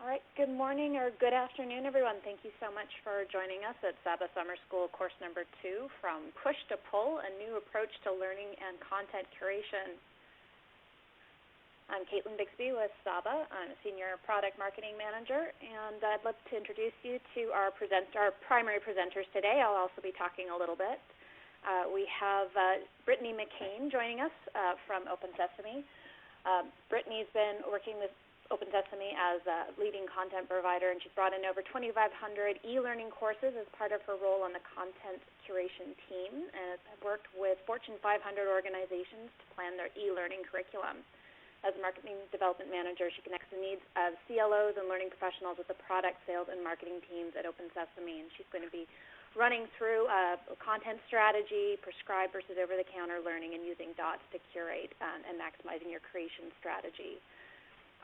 All right, good morning or good afternoon, everyone. Thank you so much for joining us at SABA Summer School course number 2, From Push to Pull, a new approach to learning and content curation. I'm Caitlin Bixby with SABA. I'm a Senior Product Marketing Manager, and I'd love to introduce you to our primary presenters today. I'll also be talking a little bit. We have Brittany McCain joining us from Open Sesame. Brittany's been working with Open Sesame as a leading content provider, and she's brought in over 2,500 e-learning courses as part of her role on the content curation team, and has worked with Fortune 500 organizations to plan their e-learning curriculum. As a marketing development manager, she connects the needs of CLOs and learning professionals with the product, sales, and marketing teams at Open Sesame, and she's going to be running through a content strategy, prescribed versus over-the-counter learning, and using dots to curate and maximizing your creation strategy.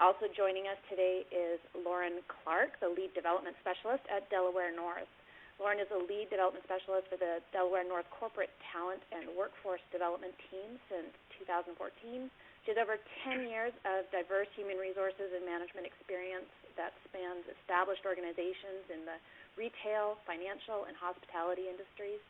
Also joining us today is Lauren Clarke, the Lead Development Specialist at Delaware North. Lauren is a Lead Development Specialist for the Delaware North Corporate Talent and Workforce Development Team since 2014. She has over 10 years of diverse human resources and management experience that spans established organizations in the retail, financial, and hospitality industries.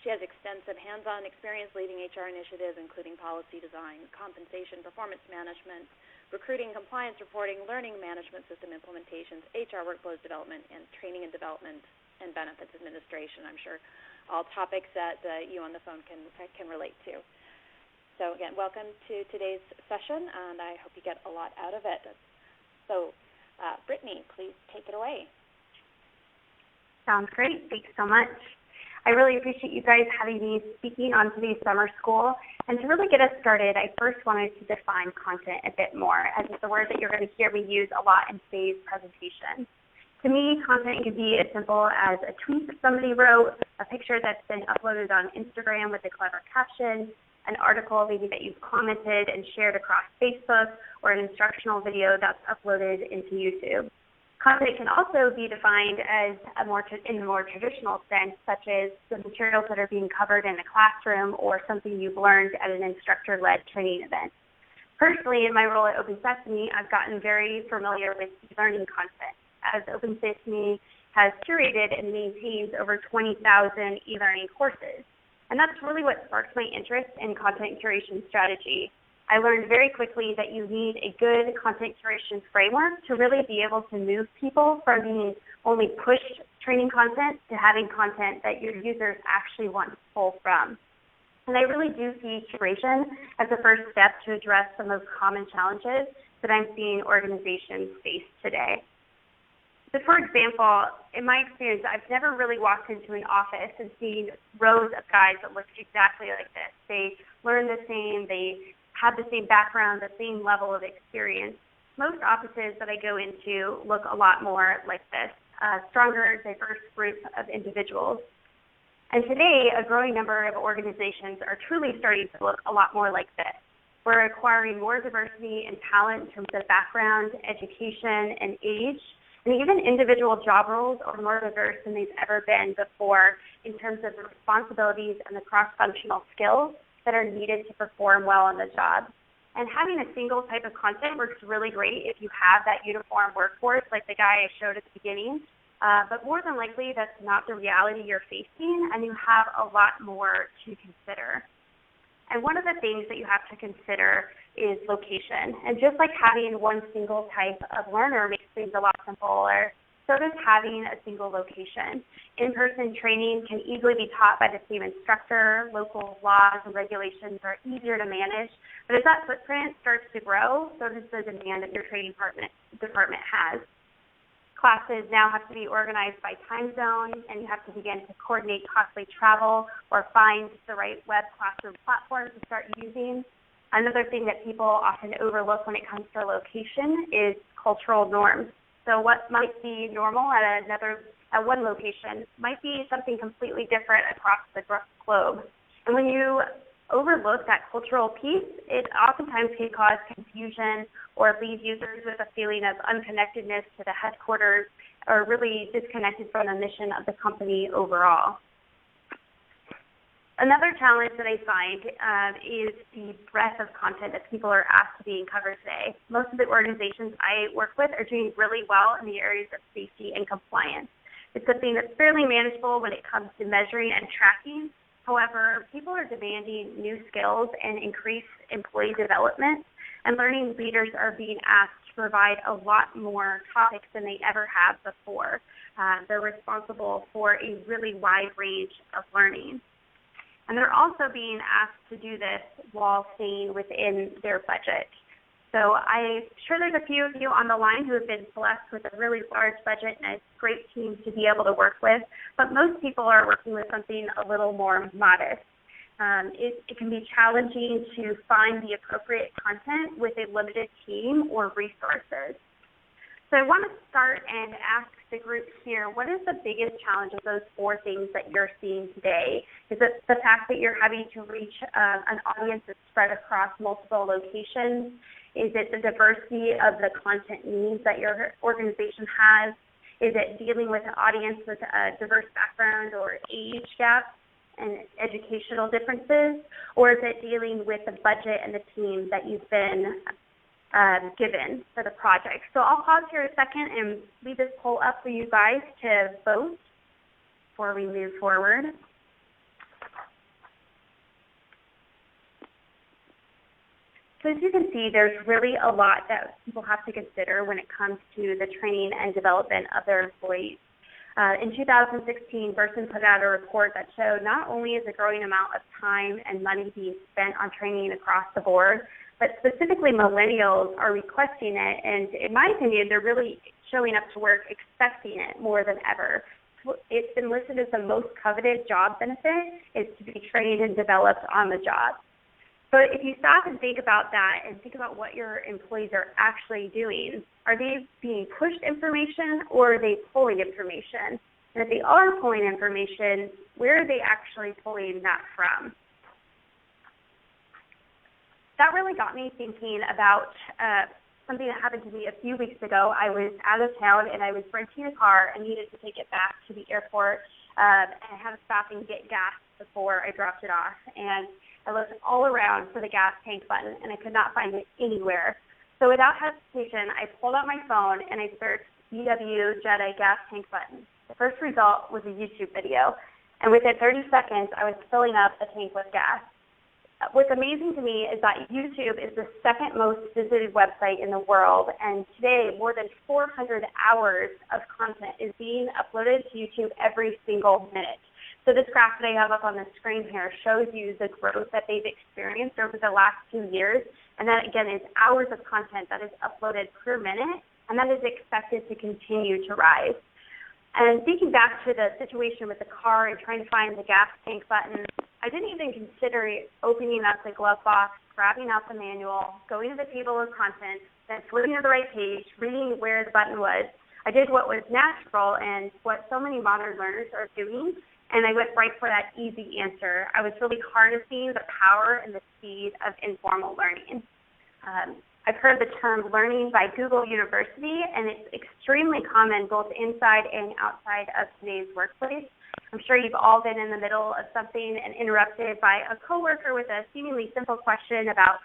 She has extensive hands-on experience leading HR initiatives, including policy design, compensation, performance management, recruiting, compliance reporting, learning management system implementations, HR workflows development, and training and development and benefits administration. I'm sure all topics that you on the phone can relate to. So again, welcome to today's session, and I hope you get a lot out of it. So Brittany, please take it away. Sounds great. Thanks so much. I really appreciate you guys having me speaking on today's summer school. And to really get us started, I first wanted to define content a bit more, as it's a word that you're going to hear me use a lot in today's presentation. To me, content can be as simple as a tweet that somebody wrote, a picture that's been uploaded on Instagram with a clever caption, an article maybe that you've commented and shared across Facebook, or an instructional video that's uploaded into YouTube. Content can also be defined as in a more traditional sense, such as the materials that are being covered in a classroom or something you've learned at an instructor-led training event. Personally, in my role at Open Sesame, I've gotten very familiar with e-learning content, as Open Sesame has curated and maintains over 20,000 e-learning courses. And that's really what sparked my interest in content curation strategy. I learned very quickly that you need a good content curation framework to really be able to move people from being only push training content to having content that your users actually want to pull from. And I really do see curation as the first step to address some of the common challenges that I'm seeing organizations face today. So for example, in my experience, I've never really walked into an office and seen rows of guys that look exactly like this. They learn the same, they have the same background, the same level of experience. Most offices that I go into look a lot more like this, a stronger, diverse group of individuals. And today, a growing number of organizations are truly starting to look a lot more like this. We're acquiring more diversity and talent in terms of background, education, and age, and even individual job roles are more diverse than they've ever been before in terms of the responsibilities and the cross-functional skills that are needed to perform well on the job. And having a single type of content works really great if you have that uniform workforce like the guy I showed at the beginning, but more than likely that's not the reality you're facing, and you have a lot more to consider. And one of the things that you have to consider is location. And just like having one single type of learner makes things a lot simpler, so does having a single location. In-person training can easily be taught by the same instructor. Local laws and regulations are easier to manage. But as that footprint starts to grow, so does the demand that your training department has. Classes now have to be organized by time zone, and you have to begin to coordinate costly travel or find the right web classroom platform to start using. Another thing that people often overlook when it comes to location is cultural norms. So what might be normal at one location might be something completely different across the globe. And when you overlook that cultural piece, it oftentimes can cause confusion or leave users with a feeling of unconnectedness to the headquarters or really disconnected from the mission of the company overall. Another challenge that I find is the breadth of content that people are asked to be covered today. Most of the organizations I work with are doing really well in the areas of safety and compliance. It's something that's fairly manageable when it comes to measuring and tracking. However, people are demanding new skills and increased employee development, and learning leaders are being asked to provide a lot more topics than they ever have before. They're responsible for a really wide range of learning. And they're also being asked to do this while staying within their budget. So I'm sure there's a few of you on the line who have been blessed with a really large budget and a great team to be able to work with, but most people are working with something a little more modest. It can be challenging to find the appropriate content with a limited team or resources. So I want to start and ask the group here, what is the biggest challenge of those 4 things that you're seeing today? Is it the fact that you're having to reach an audience that's spread across multiple locations? Is it the diversity of the content needs that your organization has? Is it dealing with an audience with a diverse background or age gap and educational differences? Or is it dealing with the budget and the team that you've been given for the project? So I'll pause here a second and leave this poll up for you guys to vote before we move forward. So as you can see, there's really a lot that people have to consider when it comes to the training and development of their employees. In 2016, Burson put out a report that showed not only is a growing amount of time and money being spent on training across the board, but specifically millennials are requesting it, and in my opinion, they're really showing up to work expecting it more than ever. It's been listed as the most coveted job benefit is to be trained and developed on the job. But if you stop and think about that and think about what your employees are actually doing, are they being pushed information or are they pulling information? And if they are pulling information, where are they actually pulling that from? That really got me thinking about something that happened to me a few weeks ago. I was out of town and I was renting a car and needed to take it back to the airport and I had to stop and get gas before I dropped it off. And I looked all around for the gas tank button and I could not find it anywhere. So without hesitation, I pulled out my phone and I searched VW Jetta gas tank button. The first result was a YouTube video. And within 30 seconds, I was filling up the tank with gas. What's amazing to me is that YouTube is the second most visited website in the world, and today more than 400 hours of content is being uploaded to YouTube every single minute. So this graph that I have up on the screen here shows you the growth that they've experienced over the last 2 years, and that again is hours of content that is uploaded per minute, and that is expected to continue to rise. And thinking back to the situation with the car and trying to find the gas tank button, I didn't even consider opening up the glove box, grabbing out the manual, going to the table of contents, then flipping to the right page, reading where the button was. I did what was natural and what so many modern learners are doing, and I went right for that easy answer. I was really harnessing the power and the speed of informal learning. I've heard the term learning by Google University, and it's extremely common both inside and outside of today's workplace. I'm sure you've all been in the middle of something and interrupted by a coworker with a seemingly simple question about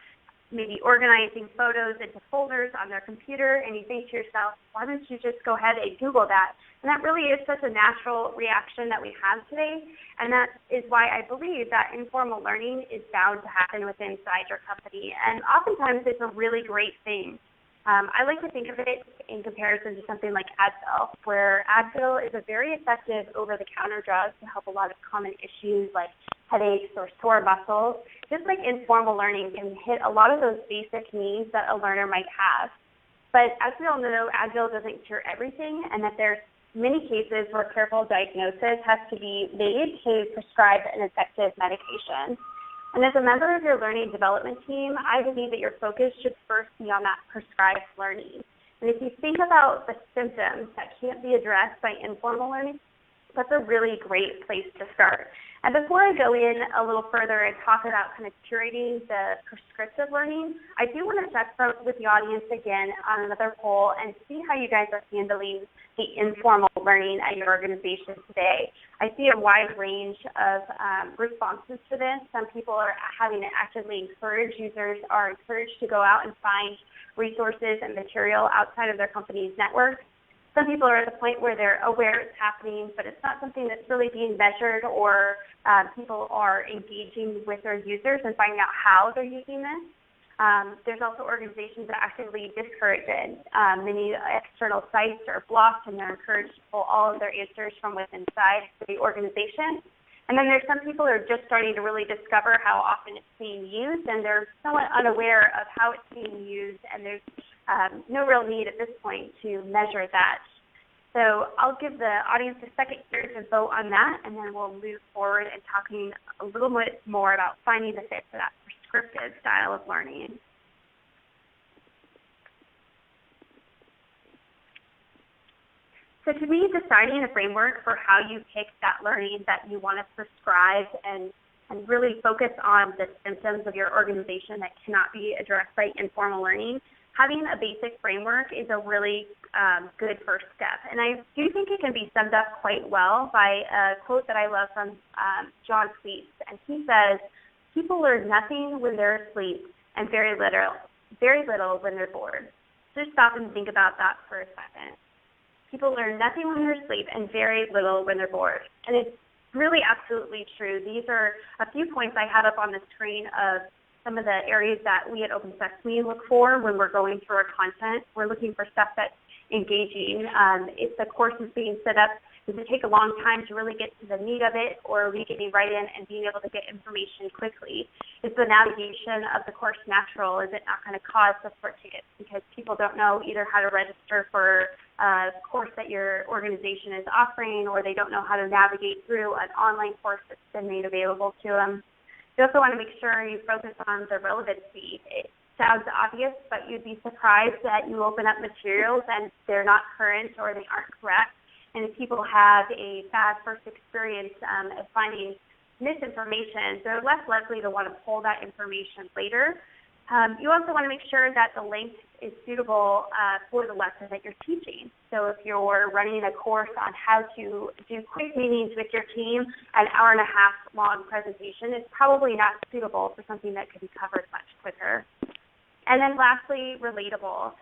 maybe organizing photos into folders on their computer, and you think to yourself, why don't you just go ahead and Google that? And that really is such a natural reaction that we have today, and that is why I believe that informal learning is bound to happen within inside your company, and oftentimes it's a really great thing. I like to think of it in comparison to something like Advil, where Advil is a very effective over-the-counter drug to help a lot of common issues like headaches or sore muscles. Just like informal learning can hit a lot of those basic needs that a learner might have. But as we all know, Advil doesn't cure everything, and that there's many cases where careful diagnosis has to be made to prescribe an effective medication. And as a member of your learning development team, I believe that your focus should first be on that prescribed learning. And if you think about the symptoms that can't be addressed by informal learning, That's a really great place to start. And before I go in a little further and talk about kind of curating the prescriptive learning, I do want to check with the audience again on another poll and see how you guys are handling the informal learning at your organization today. I see a wide range of responses to this. Some people are having to actively encourage users, are encouraged to go out and find resources and material outside of their company's network. Some people are at the point where they're aware it's happening, but it's not something that's really being measured, or people are engaging with their users and finding out how they're using this. There's also organizations that actively discourage it. Many external sites are blocked, and they're encouraged to pull all of their answers from within inside the organization. And then there's some people who are just starting to really discover how often it's being used, and they're somewhat unaware of how it's being used, and there's no real need at this point to measure that. So I'll give the audience a second here to vote on that, and then we'll move forward and talking a little bit more about finding the fit for that prescriptive style of learning. So to me, deciding a framework for how you pick that learning that you want to prescribe and really focus on the symptoms of your organization that cannot be addressed by informal learning, having a basic framework is a really good first step. And I do think it can be summed up quite well by a quote that I love from John Cleese. And he says, "People learn nothing when they're asleep and very little when they're bored." So just stop and think about that for a second. People learn nothing when they're asleep and very little when they're bored. And it's really absolutely true. These are a few points I have up on the screen of some of the areas that we at Open Sesame look for when we're going through our content. We're looking for stuff that's engaging. If the course is being set up, does it take a long time to really get to the meat of it, or are we getting right in and being able to get information quickly? Is the navigation of the course natural? Is it not going to cause support tickets because people don't know either how to register for a course that your organization is offering, or they don't know how to navigate through an online course that's been made available to them? You also want to make sure you focus on the relevancy. It sounds obvious, but you'd be surprised that you open up materials and they're not current or they aren't correct. And if people have a bad first experience of finding misinformation, they're less likely to want to pull that information later. You also want to make sure that the length is suitable for the lesson that you're teaching. So if you're running a course on how to do quick meetings with your team, an hour-and-a-half long presentation is probably not suitable for something that could be covered much quicker. And then lastly, relatable.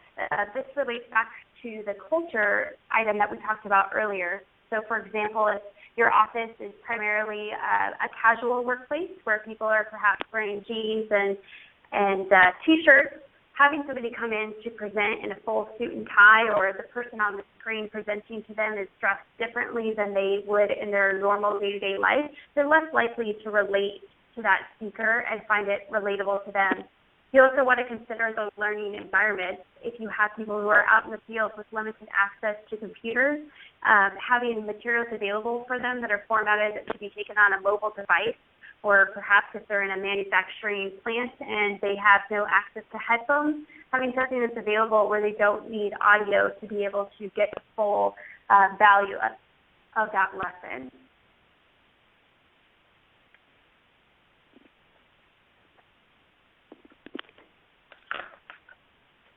This relates back to the culture item that we talked about earlier. So for example, if your office is primarily a casual workplace where people are perhaps wearing jeans and T-shirts, having somebody come in to present in a full suit and tie, or the person on the screen presenting to them is dressed differently than they would in their normal day-to-day life, they're less likely to relate to that speaker and find it relatable to them. You also want to consider the learning environment. If you have people who are out in the field with limited access to computers, having materials available for them that are formatted to be taken on a mobile device, or perhaps if they're in a manufacturing plant and they have no access to headphones, having something that's available where they don't need audio to be able to get the full value of that lesson.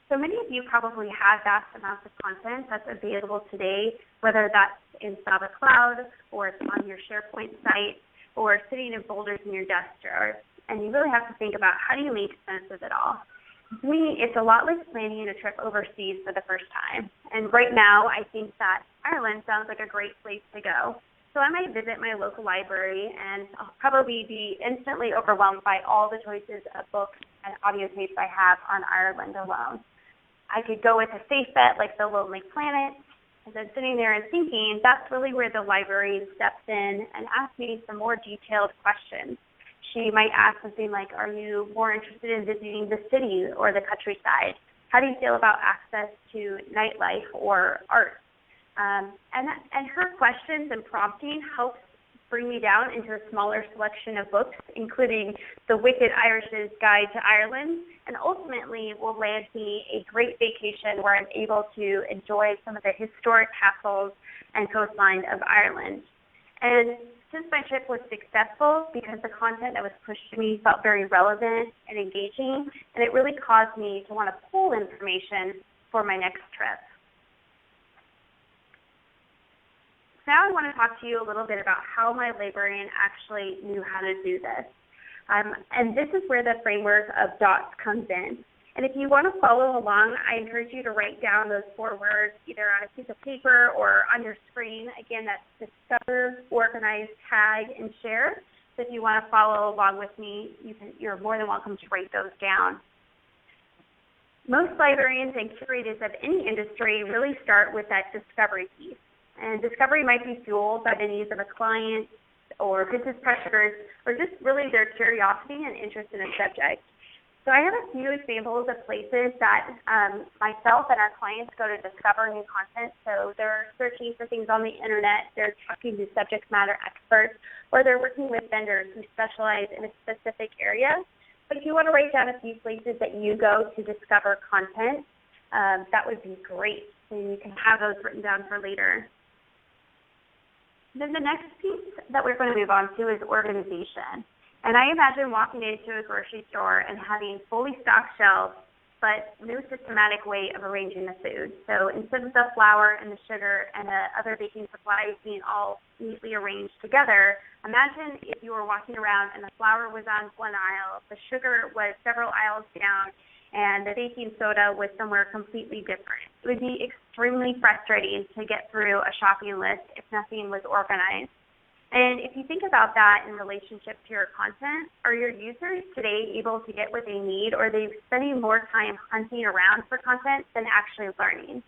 So many of you probably have vast amounts of content that's available today, whether that's in Saba Cloud or it's on your SharePoint site or sitting in folders in your desk drawer. And you really have to think about how do you make sense of it all. To me, it's a lot like planning a trip overseas for the first time. And right now, I think that Ireland sounds like a great place to go. So I might visit my local library, and I'll probably be instantly overwhelmed by all the choices of books and audio tapes I have on Ireland alone. I could go with a safe bet like The Lonely Planet, and then sitting there and thinking, that's really where the librarian steps in and asks me some more detailed questions. She might ask something like, are you more interested in visiting the city or the countryside? How do you feel about access to nightlife or art? And her questions and prompting helps bring me down into a smaller selection of books, including The Wicked Irish's Guide to Ireland, and ultimately will land me a great vacation where I'm able to enjoy some of the historic castles and coastline of Ireland. And since my trip was successful because the content that was pushed to me felt very relevant and engaging, and it really caused me to want to pull information for my next trip. Now I want to talk to you a little bit about how my librarian actually knew how to do this. And this is where the framework of DOTS comes in. And if you want to follow along, I encourage you to write down those 4 words either on a piece of paper or on your screen. Again, that's discover, organize, tag, and share. So if you want to follow along with me, you're more than welcome to write those down. Most librarians and curators of any industry really start with that discovery piece. And discovery might be fueled by the needs of a client or business pressures or just really their curiosity and interest in a subject. So I have a few examples of places that myself and our clients go to discover new content. So they're searching for things on the internet, they're talking to subject matter experts, or they're working with vendors who specialize in a specific area. But if you want to write down a few places that you go to discover content, that would be great. So you can have those written down for later. Then the next piece that we're going to move on to is organization. And I imagine walking into a grocery store and having fully stocked shelves, but no systematic way of arranging the food. So instead of the flour and the sugar and the other baking supplies being all neatly arranged together, imagine if you were walking around and the flour was on one aisle, the sugar was several aisles down, and the baking soda was somewhere completely different. It would be extremely frustrating to get through a shopping list if nothing was organized. And if you think about that in relationship to your content, are your users today able to get what they need, or are they spending more time hunting around for content than actually learning?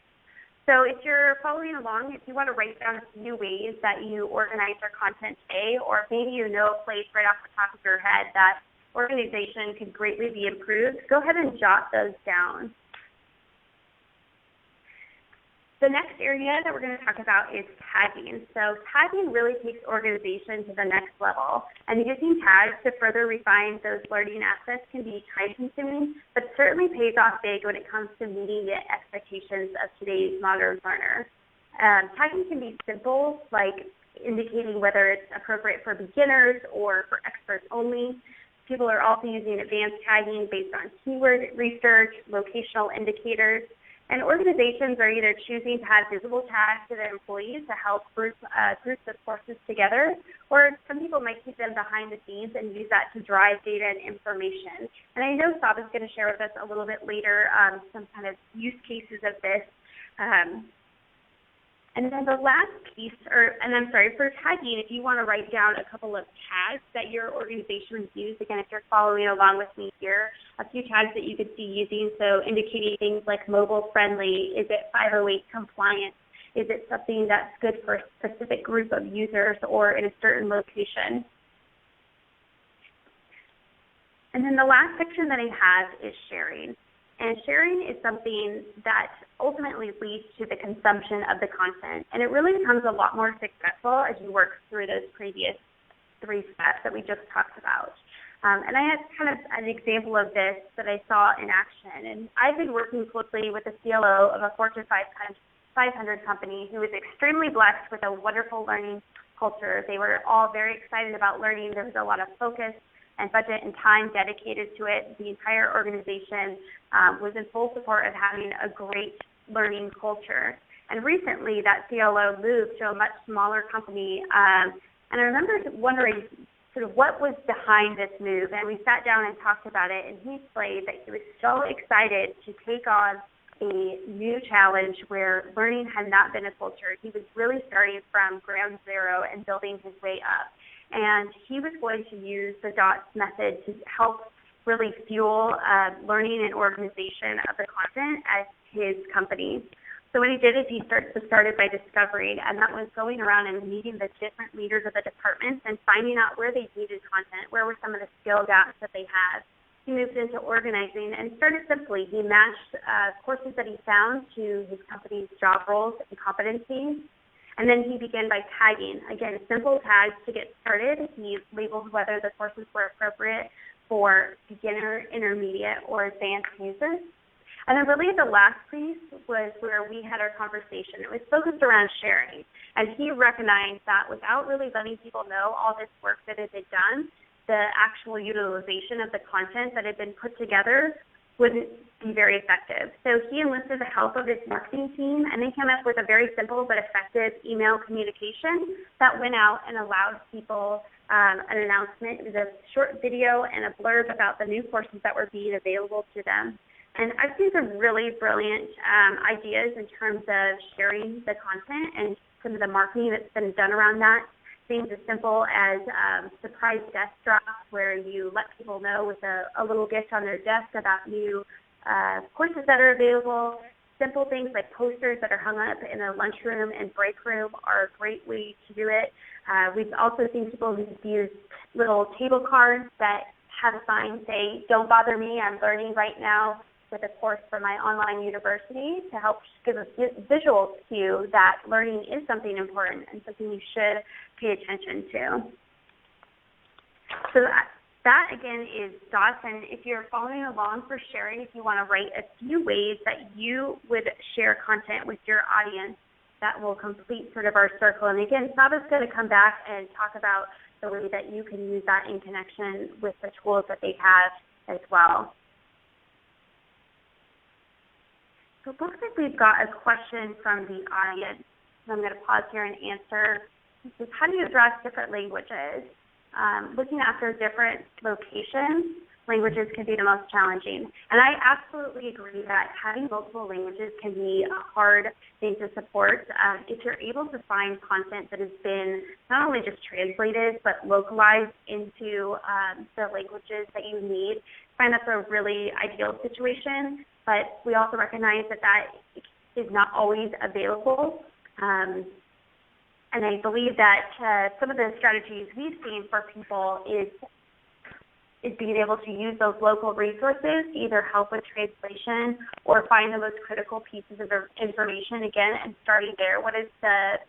So if you're following along, if you want to write down a few ways that you organize your content today, or maybe you know a place right off the top of your head that organization could greatly be improved, go ahead and jot those down. The next area that we're going to talk about is tagging. So tagging really takes organization to the next level. And using tags to further refine those learning assets can be time-consuming, but certainly pays off big when it comes to meeting the expectations of today's modern learner. Tagging can be simple, like indicating whether it's appropriate for beginners or for experts only. People are also using advanced tagging based on keyword research, locational indicators. And organizations are either choosing to have visible tags to their employees to help groups of courses together, or some people might keep them behind the scenes and use that to drive data and information. And I know Saab is going to share with us a little bit later some kind of use cases of this. And then the last piece, for tagging, if you want to write down a couple of tags that your organization would use, again, if you're following along with me here, a few tags that you could see using, so indicating things like mobile friendly, is it 508 compliant, is it something that's good for a specific group of users or in a certain location. And then the last section that I have is sharing. And sharing is something that ultimately leads to the consumption of the content. And it really becomes a lot more successful as you work through those previous 3 steps that we just talked about. And I have kind of an example of this that I saw in action. And I've been working closely with the CLO of a Fortune 500 company who was extremely blessed with a wonderful learning culture. They were all very excited about learning. There was a lot of focus and budget and time dedicated to it. The entire organization was in full support of having a great learning culture. And recently, that CLO moved to a much smaller company. And I remember wondering sort of what was behind this move. And we sat down and talked about it. And he explained that he was so excited to take on a new challenge where learning had not been a culture. He was really starting from ground zero and building his way up. And he was going to use the DOTS method to help really fuel learning and organization of the content at his company. So what he did is he started by discovering, and that was going around and meeting the different leaders of the departments and finding out where they needed content, where were some of the skill gaps that they had. He moved into organizing and started simply. He matched courses that he found to his company's job roles and competencies. And then he began by tagging. Again, simple tags to get started. He labeled whether the courses were appropriate for beginner, intermediate, or advanced users. And then really the last piece was where we had our conversation. It was focused around sharing. And he recognized that without really letting people know all this work that had been done, the actual utilization of the content that had been put together wouldn't be very effective. So he enlisted the help of his marketing team, and they came up with a very simple but effective email communication that went out and allowed people an announcement. It was a short video and a blurb about the new courses that were being available to them. And I've seen some really brilliant ideas in terms of sharing the content and some of the marketing that's been done around that. Things as simple as surprise desk drops, where you let people know with a little gift on their desk about new courses that are available. Simple things like posters that are hung up in the lunchroom and break room are a great way to do it. We've also seen people use little table cards that have a sign say, "Don't bother me, I'm learning right now with a course from my online university," to help give a visual cue that learning is something important and something you should pay attention to. So that again is dots, and if you're following along for sharing, if you want to write a few ways that you would share content with your audience, that will complete sort of our circle. And again, Saba's going to come back and talk about the way that you can use that in connection with the tools that they have as well. So it looks like we've got a question from the audience. So I'm going to pause here and answer. This is, how do you address different languages? Looking after different locations, languages can be the most challenging. And I absolutely agree that having multiple languages can be a hard thing to support. If you're able to find content that has been not only just translated, but localized into the languages that you need, I find that's a really ideal situation. But we also recognize that that is not always available. And I believe that some of the strategies we've seen for people is being able to use those local resources to either help with translation or find the most critical pieces of information, again, and starting there. What is the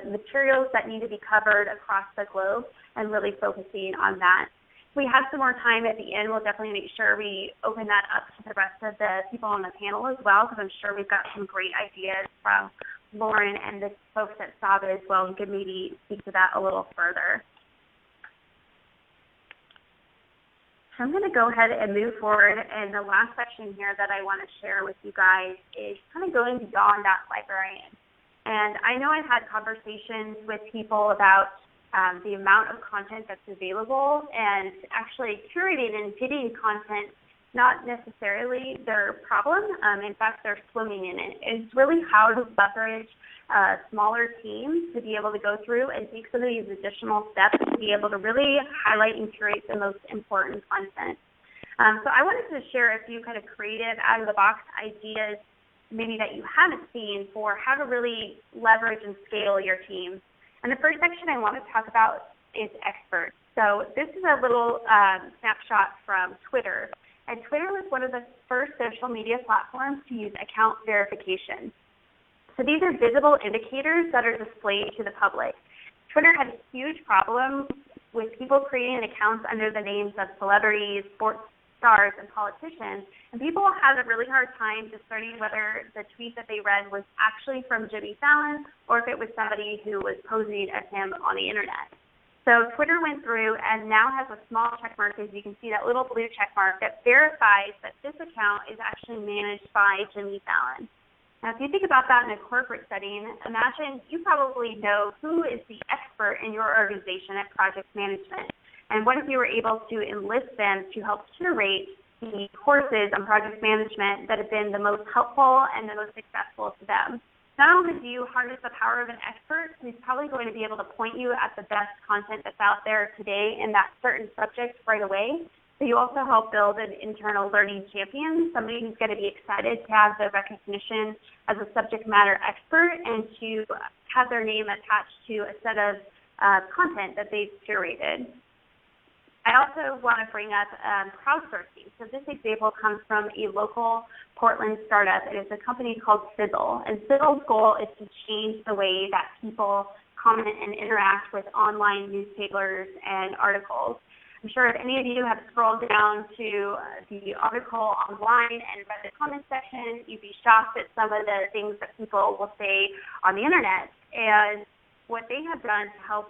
materials that need to be covered across the globe, and really focusing on that. If we have some more time at the end, we'll definitely make sure we open that up to the rest of the people on the panel as well, because I'm sure we've got some great ideas from Lauren and the folks at Saba as well, and could maybe speak to that a little further. So I'm going to go ahead and move forward, and the last section here that I want to share with you guys is kind of going beyond that librarian. And I know I've had conversations with people about the amount of content that's available, and actually curating and fitting content, not necessarily their problem. In fact, they're swimming in it. It's really how to leverage smaller teams to be able to go through and take some of these additional steps to be able to really highlight and curate the most important content. So I wanted to share a few kind of creative, out-of-the-box ideas maybe that you haven't seen for how to really leverage and scale your team. And the first section I want to talk about is experts. So this is a little snapshot from Twitter. And Twitter was one of the first social media platforms to use account verification. So these are visible indicators that are displayed to the public. Twitter had a huge problem with people creating accounts under the names of celebrities, sports stars, and politicians. And people had a really hard time discerning whether the tweet that they read was actually from Jimmy Fallon or if it was somebody who was posing as him on the internet. So Twitter went through and now has a small check mark, as you can see, that little blue check mark that verifies that this account is actually managed by Jimmy Fallon. Now, if you think about that in a corporate setting, imagine you probably know who is the expert in your organization at project management. And what if you were able to enlist them to help curate the courses on project management that have been the most helpful and the most successful to them? Not only do you harness the power of an expert who's probably going to be able to point you at the best content that's out there today in that certain subject right away, but you also help build an internal learning champion, somebody who's going to be excited to have the recognition as a subject matter expert and to have their name attached to a set of content that they've curated. I also want to bring up crowdsourcing. So this example comes from a local Portland startup. It is a company called Sizzle. And Sizzle's goal is to change the way that people comment and interact with online newspapers and articles. I'm sure if any of you have scrolled down to the article online and read the comment section, you'd be shocked at some of the things that people will say on the internet. And what they have done to help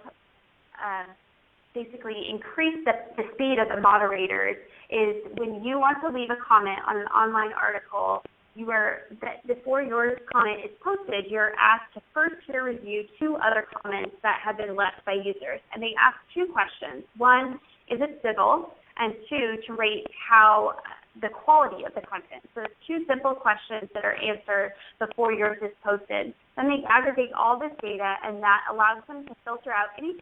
basically increase the speed of the moderators is when you want to leave a comment on an online article, before your comment is posted, you're asked to first peer review 2 other comments that have been left by users. And they ask 2 questions. 1, is it civil? And 2, to rate how the quality of the content. So it's 2 simple questions that are answered before yours is posted. Then they aggregate all this data, and that allows them to filter out any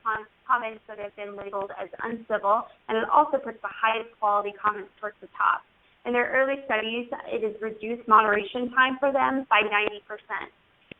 comments that have been labeled as uncivil, and it also puts the highest quality comments towards the top. In their early studies, it has reduced moderation time for them by 90%.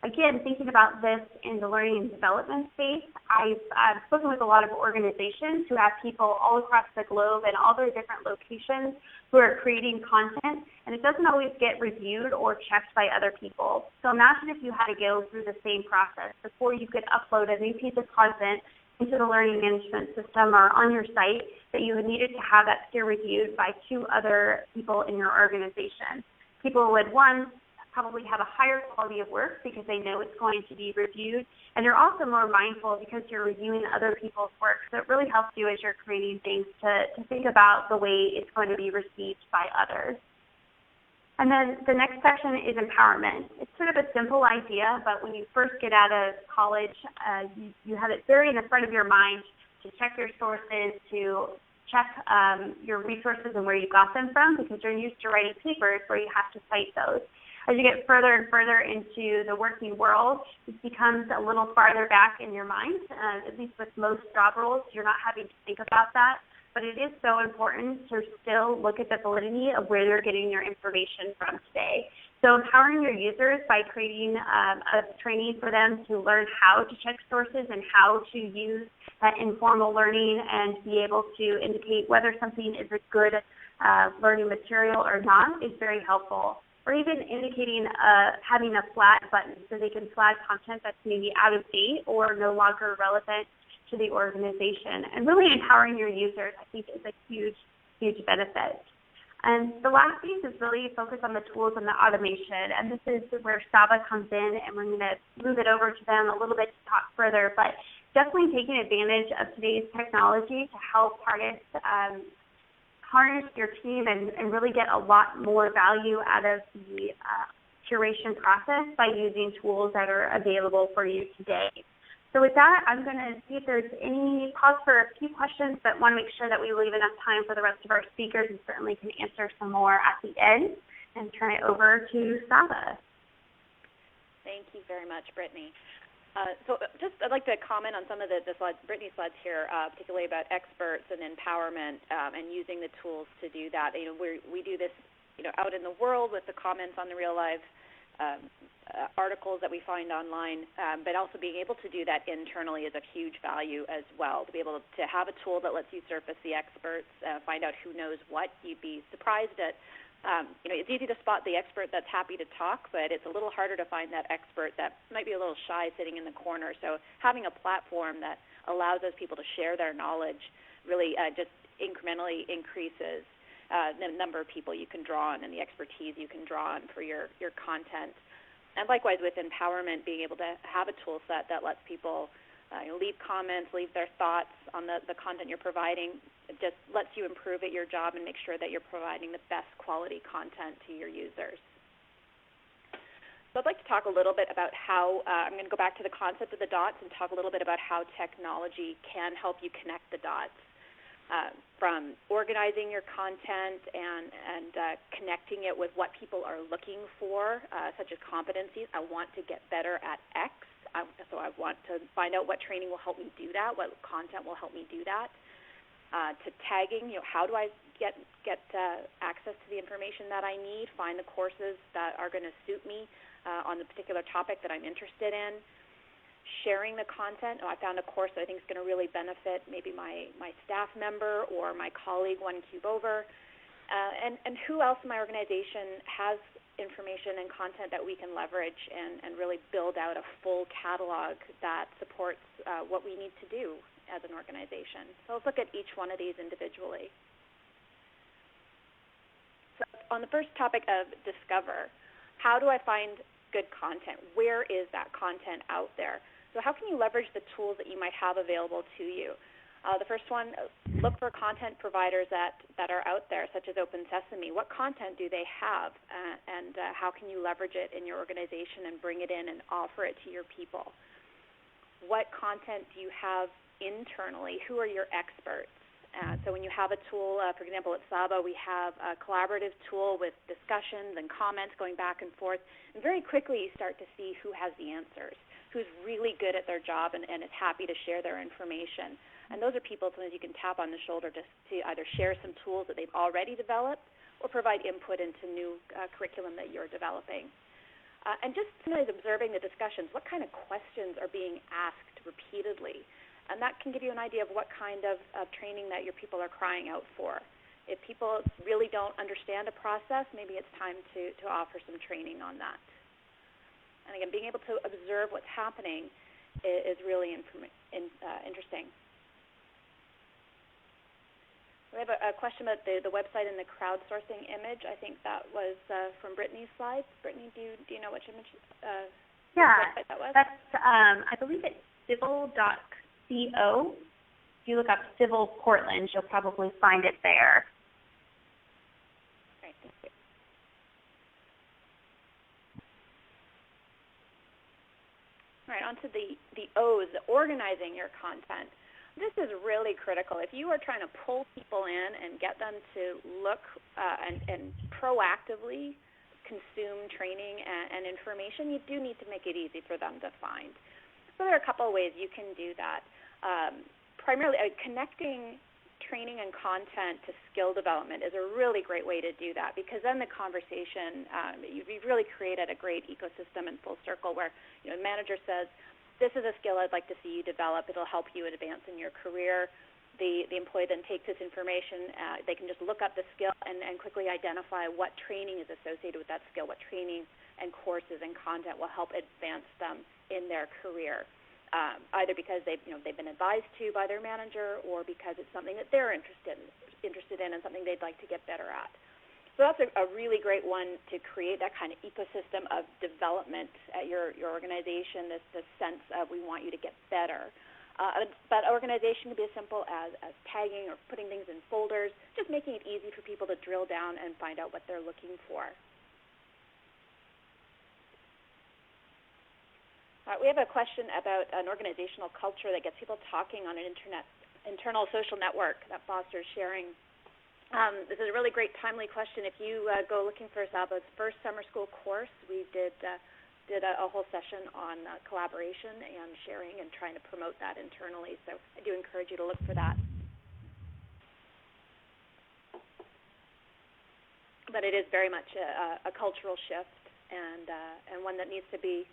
Again, thinking about this in the learning and development space, I've spoken with a lot of organizations who have people all across the globe and all their different locations who are creating content, and it doesn't always get reviewed or checked by other people. So imagine if you had to go through the same process before you could upload a new piece of content into the learning management system or on your site, that you needed to have that peer reviewed by 2 other people in your organization. People would, 1, probably have a higher quality of work because they know it's going to be reviewed, and you're also more mindful because you're reviewing other people's work. So it really helps you as you're creating things to think about the way it's going to be received by others. And then the next section is empowerment. It's sort of a simple idea, but when you first get out of college, you have it very in the front of your mind to check your sources, to check your resources and where you got them from, because you're used to writing papers where you have to cite those. As you get further and further into the working world, it becomes a little farther back in your mind. At least with most job roles, you're not having to think about that. But it is so important to still look at the validity of where you're getting your information from today. So empowering your users by creating a training for them to learn how to check sources and how to use that informal learning and be able to indicate whether something is a good learning material or not is very helpful. Or even indicating having a flag button so they can flag content that's maybe out of date or no longer relevant to the organization. And really empowering your users, I think, is a huge, huge benefit. And the last piece is really focus on the tools and the automation. And this is where Saba comes in, and we're going to move it over to them a little bit to talk further. But definitely taking advantage of today's technology to help harness your team and really get a lot more value out of the curation process by using tools that are available for you today. So with that, I'm going to see if there's any pause for a few questions, but want to make sure that we leave enough time for the rest of our speakers, and certainly can answer some more at the end, and turn it over to Saba. Thank you very much, Brittany. So I'd like to comment on some of the slides, Brittany's slides here, particularly about experts and empowerment and using the tools to do that. We do this out in the world with the comments on the real life articles that we find online, but also being able to do that internally is a huge value as well, to be able to have a tool that lets you surface the experts, find out who knows what. You'd be surprised at it's easy to spot the expert that's happy to talk, but it's a little harder to find that expert that might be a little shy sitting in the corner. So having a platform that allows those people to share their knowledge really just incrementally increases the number of people you can draw on and the expertise you can draw on for your content. And likewise with empowerment, being able to have a tool set that lets people leave comments, leave their thoughts on the content you're providing. It just lets you improve at your job and make sure that you're providing the best quality content to your users. So I'd like to talk a little bit about how, I'm going to go back to the concept of the dots and talk a little bit about how technology can help you connect the dots. From organizing your content and connecting it with what people are looking for, such as competencies. I want to get better at X, so I want to find out what training will help me do that, what content will help me do that. To tagging, how do I get access to the information that I need, find the courses that are going to suit me on the particular topic that I'm interested in. Sharing the content. I found a course that I think is going to really benefit maybe my staff member or my colleague one cube over. And who else in my organization has information and content that we can leverage and really build out a full catalog that supports what we need to do as an organization. So let's look at each one of these individually. So on the first topic of discover, how do I find good content? Where is that content out there? So how can you leverage the tools that you might have available to you? The first one, look for content providers that are out there, such as Open Sesame. What content do they have, and how can you leverage it in your organization and bring it in and offer it to your people? What content do you have internally? Who are your experts? So when you have a tool, for example, at SABA, we have a collaborative tool with discussions and comments going back and forth, and very quickly you start to see who has the answers, who's really good at their job and is happy to share their information. And those are people sometimes you can tap on the shoulder to either share some tools that they've already developed or provide input into new curriculum that you're developing. And just sometimes observing the discussions, what kind of questions are being asked repeatedly? And that can give you an idea of what kind of training that your people are crying out for. If people really don't understand a process, maybe it's time to offer some training on that. And again, being able to observe what's happening is really interesting. We have a question about the website and the crowdsourcing image. I think that was from Brittany's slides. Brittany, do you know which image website that was? That's, I believe it's civil.co. If you look up Civil Portland, you'll probably find it there. Great, thank you. All right, on to the O's, the organizing your content. This is really critical. If you are trying to pull people in and get them to look and proactively consume training and information, you do need to make it easy for them to find. So there are a couple of ways you can do that. Primarily, connecting training and content to skill development is a really great way to do that, because then the conversation, you've really created a great ecosystem and full circle where the manager says, this is a skill I'd like to see you develop. It'll help you advance in your career. The employee then takes this information. They can just look up the skill and quickly identify what training is associated with that skill, what training and courses and content will help advance them in their career, either because they've been advised to by their manager or because it's something that they're interested in and something they'd like to get better at. So that's a really great one to create that kind of ecosystem of development at your organization, this sense of we want you to get better. But organization can be as simple as tagging or putting things in folders, just making it easy for people to drill down and find out what they're looking for. We have a question about an organizational culture that gets people talking on an internal social network that fosters sharing. This is a really great, timely question. If you go looking for SABA's first summer school course, we did a whole session on collaboration and sharing and trying to promote that internally. So I do encourage you to look for that. But it is very much a cultural shift and one that needs to be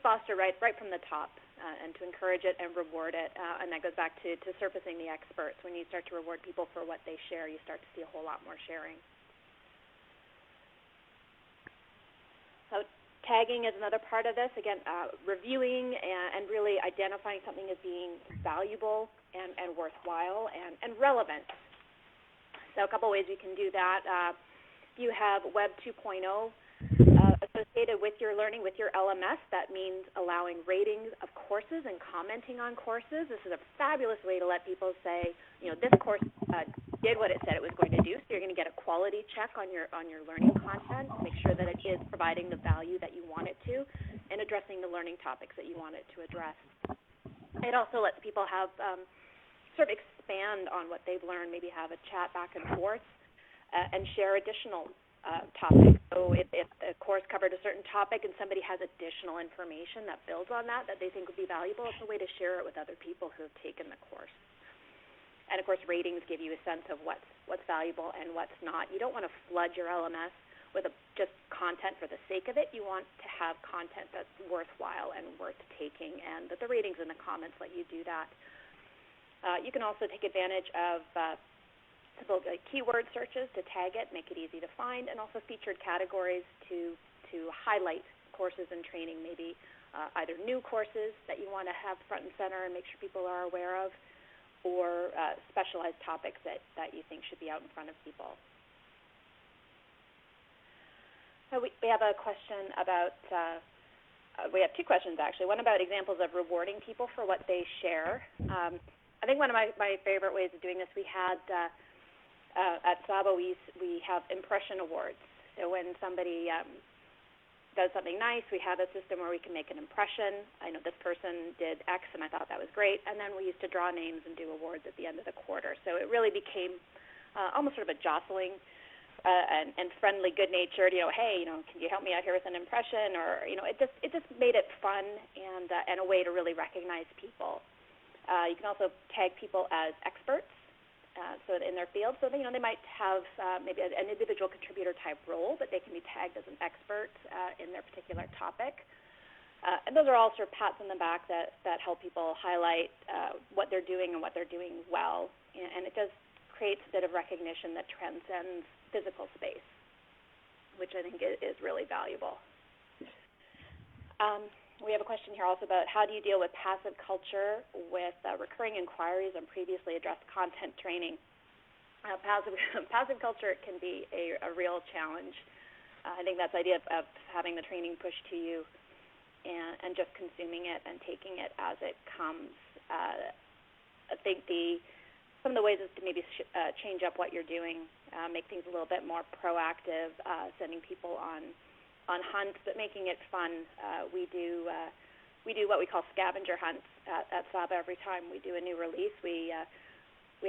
fostered right from the top, and to encourage it and reward it. And that goes back to surfacing the experts. When you start to reward people for what they share, you start to see a whole lot more sharing. So tagging is another part of this. Again, reviewing and really identifying something as being valuable and worthwhile and relevant. So a couple ways you can do that. You have Web 2.0. Associated with your learning, with your LMS, that means allowing ratings of courses and commenting on courses. This is a fabulous way to let people say, this course did what it said it was going to do. So you're going to get a quality check on your learning content, make sure that it is providing the value that you want it to, and addressing the learning topics that you want it to address. It also lets people have sort of expand on what they've learned, maybe have a chat back and forth, and share additional topics. So if a course covered a certain topic and somebody has additional information that builds on that they think would be valuable, it's a way to share it with other people who have taken the course. And of course, ratings give you a sense of what's valuable and what's not. You don't want to flood your LMS with just content for the sake of it. You want to have content that's worthwhile and worth taking, and that the ratings and the comments let you do that. You can also take advantage of simple keyword searches to tag it, make it easy to find, and also featured categories to highlight courses and training, maybe either new courses that you want to have front and center and make sure people are aware of, or specialized topics that you think should be out in front of people. So we have a question about, we have two questions actually. One about examples of rewarding people for what they share. I think one of my favorite ways of doing this, we had at SABA, we have impression awards. So when somebody does something nice, we have a system where we can make an impression. I know this person did X and I thought that was great, and then we used to draw names and do awards at the end of the quarter. So it really became almost sort of a jostling and friendly, good-natured, hey, can you help me out here with an impression? Or, it just made it fun and a way to really recognize people. You can also tag people as experts, so in their field. So they might have maybe an individual contributor type role, but they can be tagged as an expert in their particular topic. And those are all sort of pats on the back that help people highlight what they're doing and what they're doing well. And it does create a bit of recognition that transcends physical space, which I think is really valuable. We have a question here also about how do you deal with passive culture with recurring inquiries on previously addressed content training. Passive culture can be a real challenge. I think that's the idea of having the training pushed to you and just consuming it and taking it as it comes. I think some of the ways is to maybe change up what you're doing, make things a little bit more proactive, sending people on hunts, but making it fun. We do what we call scavenger hunts at SABA every time we do a new release. We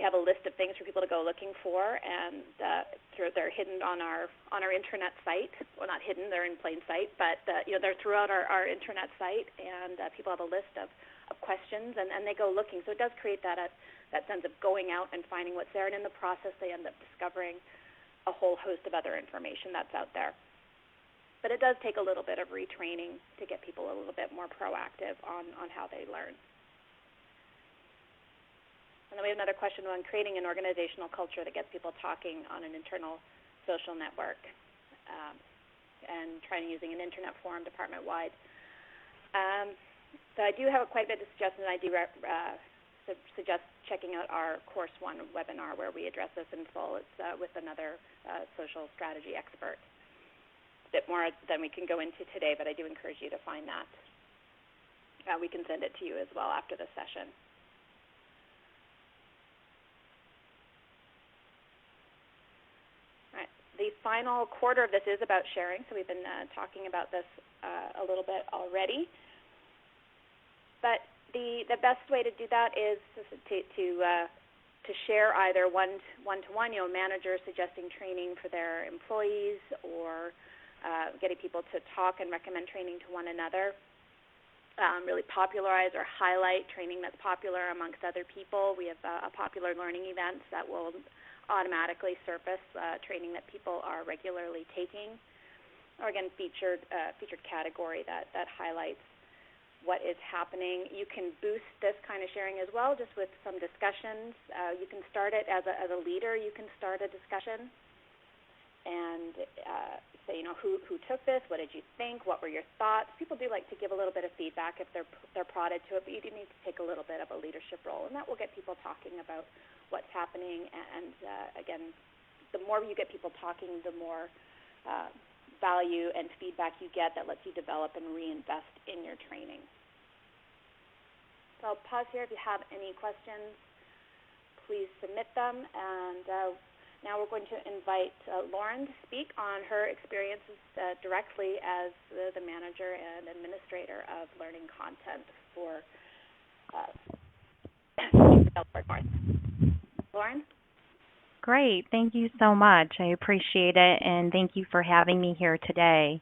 have a list of things for people to go looking for, and they're hidden on our intranet site. Well, not hidden; they're in plain sight, but they're throughout our intranet site, and people have a list of questions, and they go looking. So it does create that sense of going out and finding what's there, and in the process, they end up discovering a whole host of other information that's out there. But it does take a little bit of retraining to get people a little bit more proactive on how they learn. And then we have another question on creating an organizational culture that gets people talking on an internal social network and trying using an internet forum department-wide. So I do have quite a bit of suggestions. I do suggest checking out our Course 1 webinar where we address this in full. It's with another social strategy expert. A bit more than we can go into today, but I do encourage you to find that. We can send it to you as well after the session. All right. The final quarter of this is about sharing, so we've been talking about this a little bit already. But the best way to do that is to share either one-to-one, managers suggesting training for their employees, or getting people to talk and recommend training to one another. Really popularize or highlight training that's popular amongst other people. We have a popular learning events that will automatically surface training that people are regularly taking, or again, featured category that highlights what is happening. You can boost this kind of sharing as well, just with some discussions. You can start it as a leader. You can start a discussion and say, who took this? What did you think? What were your thoughts? People do like to give a little bit of feedback if they're prodded to it, but you do need to take a little bit of a leadership role, and that will get people talking about what's happening. And again, the more you get people talking, the more value and feedback you get that lets you develop and reinvest in your training. So I'll pause here. If you have any questions, please submit them. And now we're going to invite Lauren to speak on her experiences directly as the manager and administrator of learning content for Delaware North. Lauren? Great. Thank you so much. I appreciate it, and thank you for having me here today.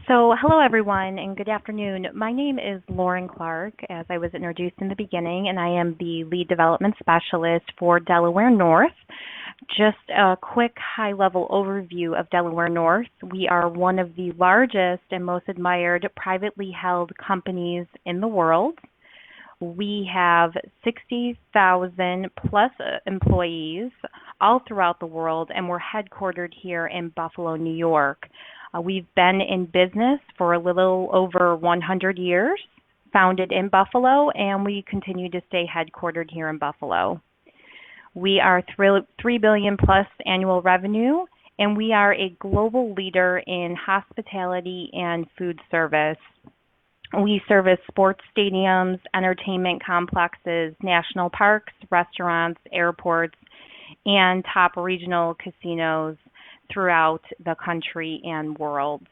So hello, everyone, and good afternoon. My name is Lauren Clarke, as I was introduced in the beginning, and I am the Lead Development Specialist for Delaware North. Just a quick high-level overview of Delaware North. We are one of the largest and most admired privately held companies in the world. We have 60,000 plus employees all throughout the world, and we're headquartered here in Buffalo, New York. We've been in business for a little over 100 years, founded in Buffalo, and we continue to stay headquartered here in Buffalo. We are $3 billion plus annual revenue, and we are a global leader in hospitality and food service. We service sports stadiums, entertainment complexes, national parks, restaurants, airports, and top regional casinos throughout the country and world.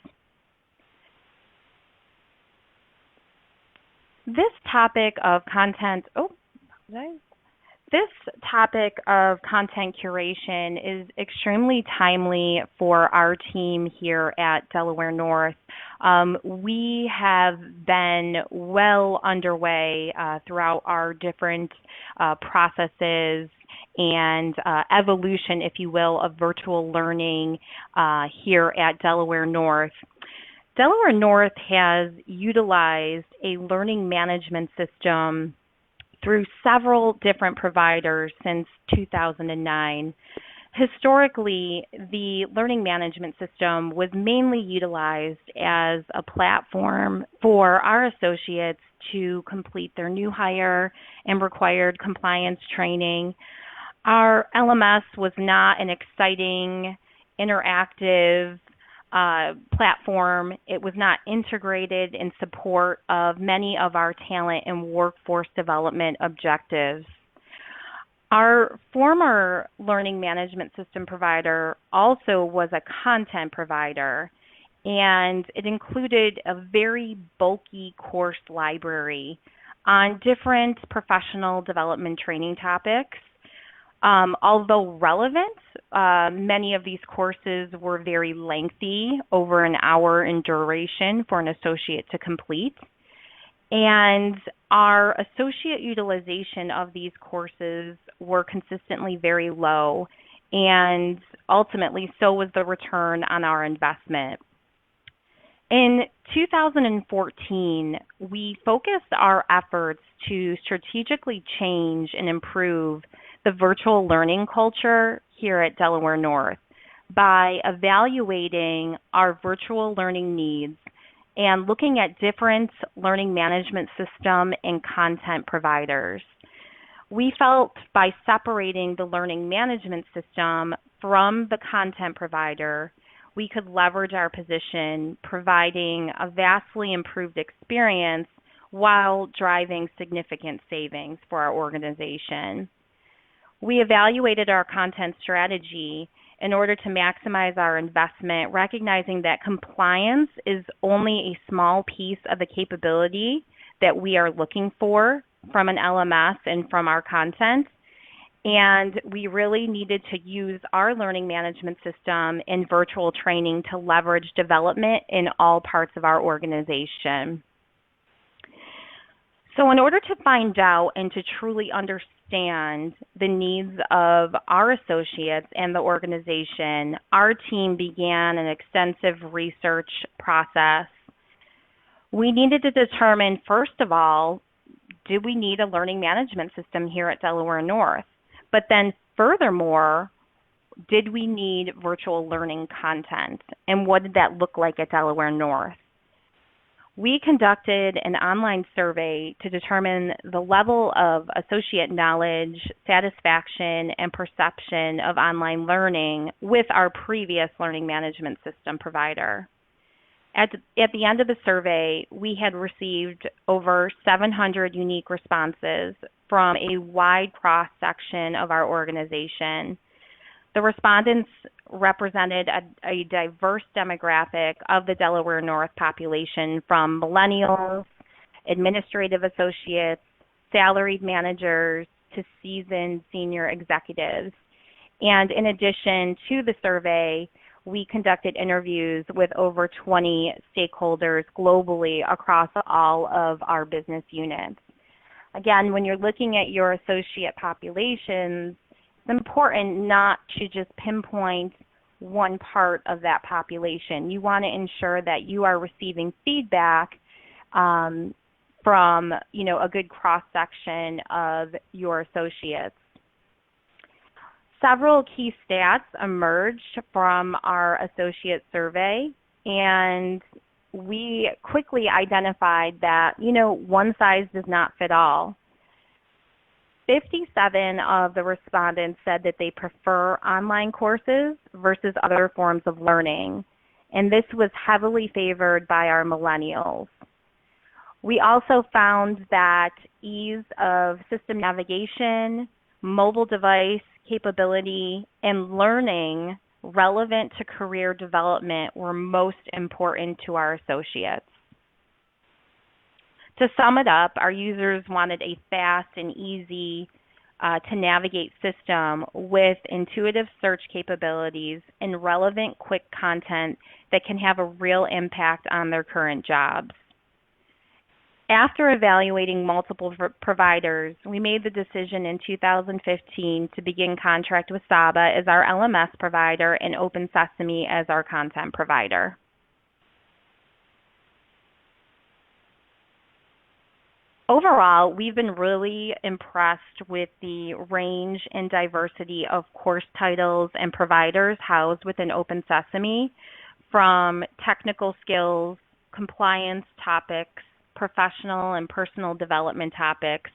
This topic of content curation is extremely timely for our team here at Delaware North. We have been well underway throughout our different processes and evolution, if you will, of virtual learning here at Delaware North. Delaware North has utilized a learning management system through several different providers since 2009. Historically, the learning management system was mainly utilized as a platform for our associates to complete their new hire and required compliance training. Our LMS was not an exciting, interactive platform. It was not integrated in support of many of our talent and workforce development objectives. Our former learning management system provider also was a content provider, and it included a very bulky course library on different professional development training topics. Although relevant, many of these courses were very lengthy, over an hour in duration for an associate to complete. And our associate utilization of these courses were consistently very low, and ultimately so was the return on our investment. In 2014, we focused our efforts to strategically change and improve the virtual learning culture here at Delaware North by evaluating our virtual learning needs and looking at different learning management system and content providers. We felt by separating the learning management system from the content provider, we could leverage our position, providing a vastly improved experience while driving significant savings for our organization. We evaluated our content strategy in order to maximize our investment, recognizing that compliance is only a small piece of the capability that we are looking for from an LMS and from our content. And we really needed to use our learning management system in virtual training to leverage development in all parts of our organization. So in order to find out and to truly understand the needs of our associates and the organization, our team began an extensive research process. We needed to determine, first of all, do we need a learning management system here at Delaware North? But then furthermore, did we need virtual learning content? And what did that look like at Delaware North? We conducted an online survey to determine the level of associate knowledge, satisfaction, and perception of online learning with our previous learning management system provider. At the end of the survey, we had received over 700 unique responses from a wide cross-section of our organization. The respondents represented a diverse demographic of the Delaware North population, from millennials, administrative associates, salaried managers, to seasoned senior executives. And in addition to the survey, we conducted interviews with over 20 stakeholders globally across all of our business units. Again, when you're looking at your associate populations, it's important not to just pinpoint one part of that population. You want to ensure that you are receiving feedback from, a good cross-section of your associates. Several key stats emerged from our associate survey, and we quickly identified that, one size does not fit all. 57 of the respondents said that they prefer online courses versus other forms of learning, and this was heavily favored by our millennials. We also found that ease of system navigation, mobile device capability, and learning relevant to career development were most important to our associates. To sum it up, our users wanted a fast and easy to navigate system with intuitive search capabilities and relevant, quick content that can have a real impact on their current jobs. After evaluating multiple providers, we made the decision in 2015 to begin contract with Saba as our LMS provider and Open Sesame as our content provider. Overall, we've been really impressed with the range and diversity of course titles and providers housed within Open Sesame, from technical skills, compliance topics, professional and personal development topics.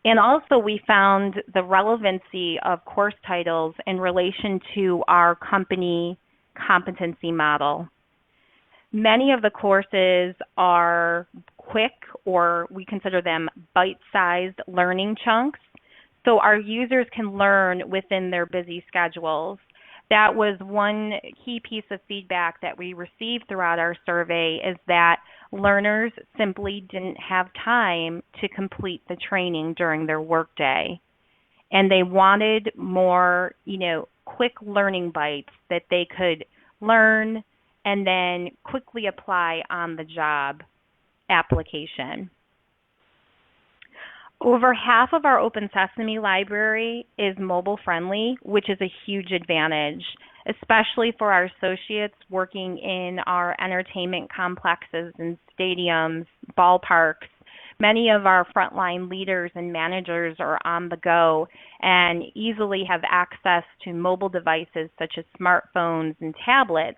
And also we found the relevancy of course titles in relation to our company competency model. Many of the courses are quick, or we consider them bite-sized learning chunks, so our users can learn within their busy schedules. That was one key piece of feedback that we received throughout our survey, is that learners simply didn't have time to complete the training during their workday. And they wanted more, quick learning bites that they could learn and then quickly apply on the job application. Over half of our Open Sesame library is mobile friendly, which is a huge advantage, especially for our associates working in our entertainment complexes and stadiums, ballparks. Many of our frontline leaders and managers are on the go and easily have access to mobile devices such as smartphones and tablets.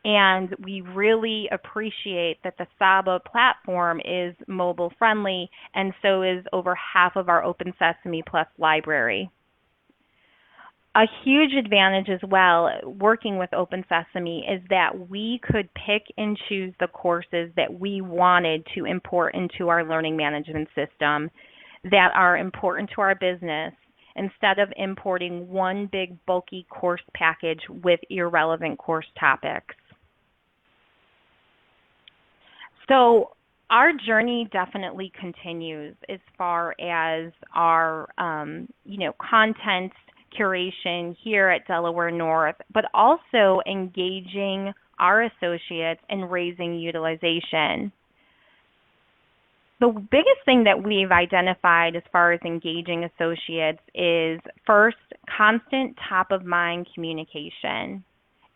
And we really appreciate that the Saba platform is mobile friendly, and so is over half of our Open Sesame Plus library. A huge advantage as well working with Open Sesame is that we could pick and choose the courses that we wanted to import into our learning management system that are important to our business, instead of importing one big bulky course package with irrelevant course topics. So our journey definitely continues as far as our, content curation here at Delaware North, but also engaging our associates and raising utilization. The biggest thing that we've identified as far as engaging associates is, first, constant top-of-mind communication,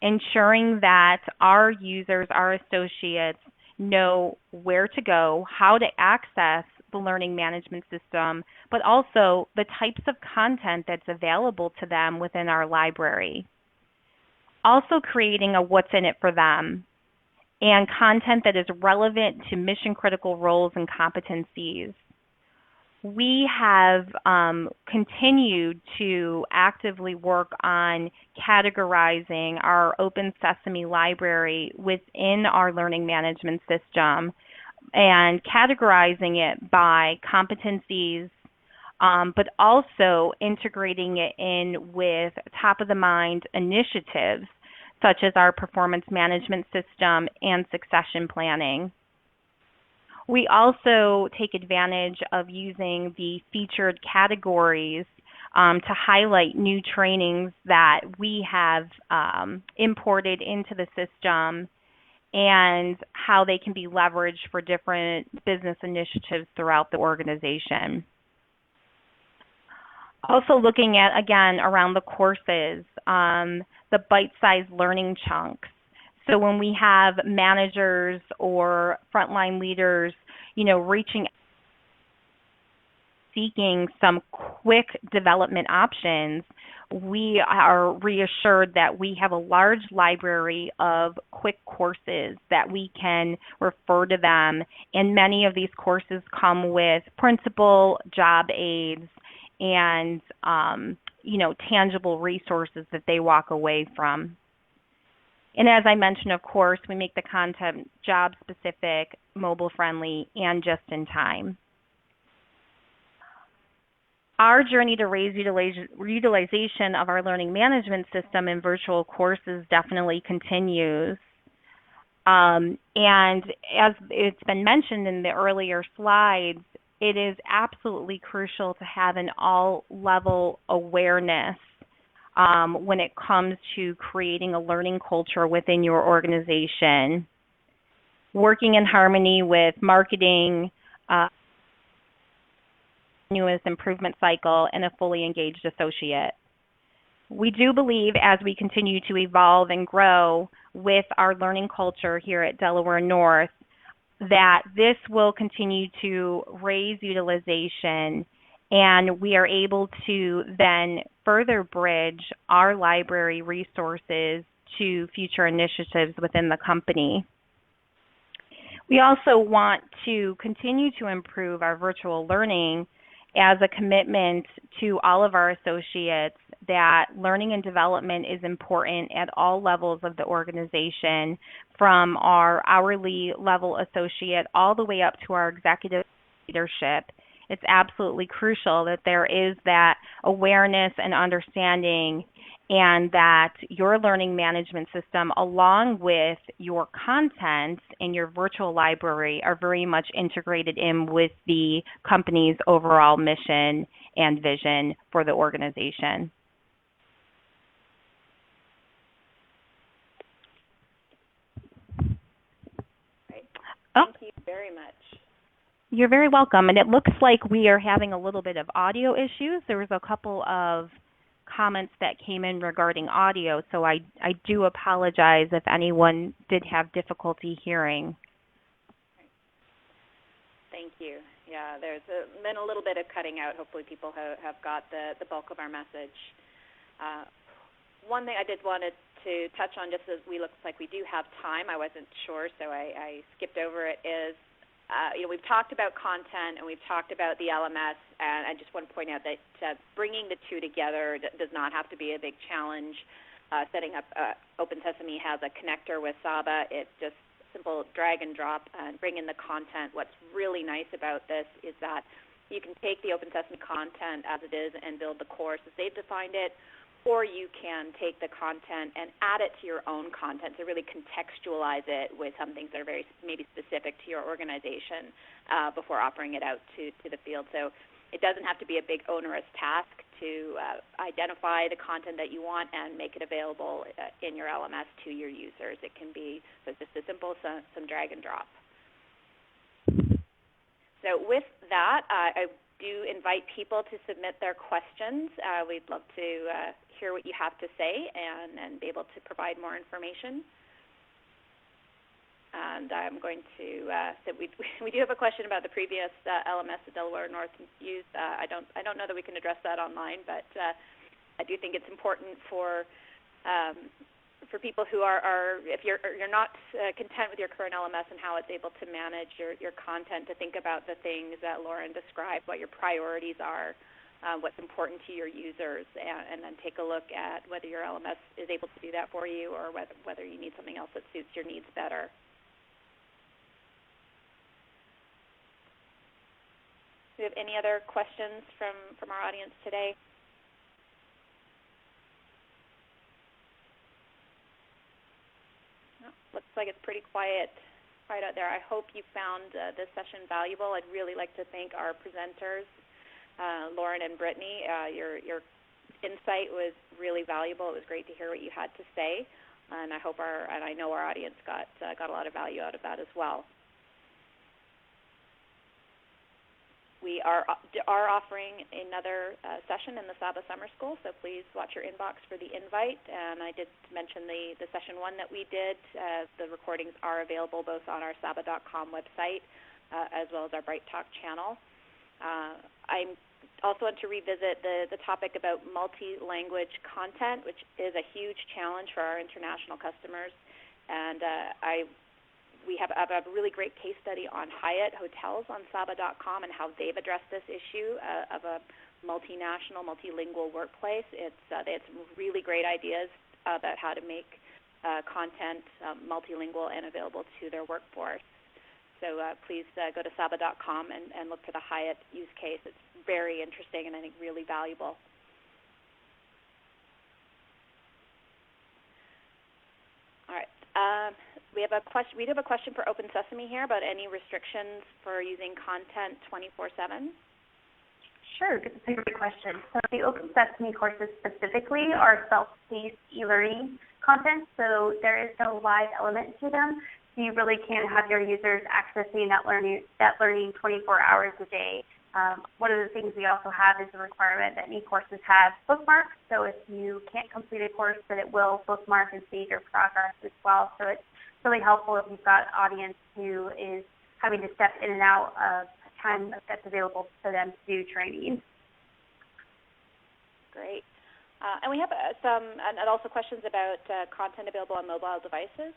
ensuring that our users, our associates, know where to go, how to access the learning management system, but also the types of content that's available to them within our library. Also creating a what's in it for them and content that is relevant to mission-critical roles and competencies. We have continued to actively work on categorizing our Open Sesame library within our learning management system and categorizing it by competencies, but also integrating it in with top-of-the-mind initiatives such as our performance management system and succession planning. We also take advantage of using the featured categories to highlight new trainings that we have imported into the system and how they can be leveraged for different business initiatives throughout the organization. Also looking at, again, around the courses, the bite-sized learning chunks. So when we have managers or frontline leaders, seeking some quick development options, we are reassured that we have a large library of quick courses that we can refer to them, and many of these courses come with principal job aids and tangible resources that they walk away from. And as I mentioned, of course, we make the content job-specific, mobile-friendly, and just in time. Our journey to raise utilization of our learning management system in virtual courses definitely continues. And as it's been mentioned in the earlier slides, it is absolutely crucial to have an all-level awareness when it comes to creating a learning culture within your organization, working in harmony with marketing, continuous improvement cycle, and a fully engaged associate. We do believe as we continue to evolve and grow with our learning culture here at Delaware North that this will continue to raise utilization, and we are able to then further bridge our library resources to future initiatives within the company. We also want to continue to improve our virtual learning as a commitment to all of our associates that learning and development is important at all levels of the organization, from our hourly level associate all the way up to our executive leadership. It's absolutely crucial that there is that awareness and understanding, and that your learning management system, along with your content and your virtual library, are very much integrated in with the company's overall mission and vision for the organization. Great. Thank you very much. You're very welcome. And it looks like we are having a little bit of audio issues. There was a couple of comments that came in regarding audio, so I do apologize if anyone did have difficulty hearing. Thank you. Yeah, there's been a little bit of cutting out. Hopefully people have got the bulk of our message. One thing I did wanted to touch on, just as looks like we do have time, I wasn't sure, so I skipped over it, is we've talked about content and we've talked about the LMS, and I just want to point out that bringing the two together does not have to be a big challenge. Setting up Open Sesame has a connector with Saba. It's just simple drag and drop and bring in the content. What's really nice about this is that you can take the Open Sesame content as it is and build the course as they've defined it, or you can take the content and add it to your own content to really contextualize it with some things that are very maybe specific to your organization before offering it out to the field. So it doesn't have to be a big onerous task to identify the content that you want and make it available in your LMS to your users. It can be just as simple as some drag and drop. So with that, I do invite people to submit their questions. We'd love to hear what you have to say and be able to provide more information. And I'm going to, so we do have a question about the previous LMS that Delaware North used. I don't know that we can address that online, but I do think it's important for people who are if you're not content with your current LMS and how it's able to manage your content, to think about the things that Lauren described, what your priorities are, what's important to your users, and then take a look at whether your LMS is able to do that for you, or whether you need something else that suits your needs better. Do we have any other questions from our audience today? No, looks like it's pretty quiet out there. I hope you found this session valuable. I'd really like to thank our presenters, Lauren and Brittany. Your insight was really valuable. It was great to hear what you had to say, and I know our audience got a lot of value out of that as well. We are offering another session in the Saba Summer School, so please watch your inbox for the invite. And I did mention the session one that we did. The recordings are available both on our Saba.com website as well as our Bright Talk channel. I'm also want to revisit the topic about multi-language content, which is a huge challenge for our international customers. And we have a really great case study on Hyatt Hotels on Saba.com and how they've addressed this issue of a multinational, multilingual workplace. They had some really great ideas about how to make content multilingual and available to their workforce. So please go to Saba.com and look for the Hyatt use case. It's very interesting and I think really valuable. All right. We have a question for Open Sesame here about any restrictions for using content 24/7. Sure, that's a great question. So the Open Sesame courses specifically are self-paced e-learning content, so there is no live element to them. So you really can have your users accessing that learning 24 hours a day. One of the things we also have is the requirement that any courses have bookmarks. So if you can't complete a course, that it will bookmark and save your progress as well. So it's really helpful if you've got an audience who is having to step in and out of time that's available for them to do training. Great. And we have and also questions about content available on mobile devices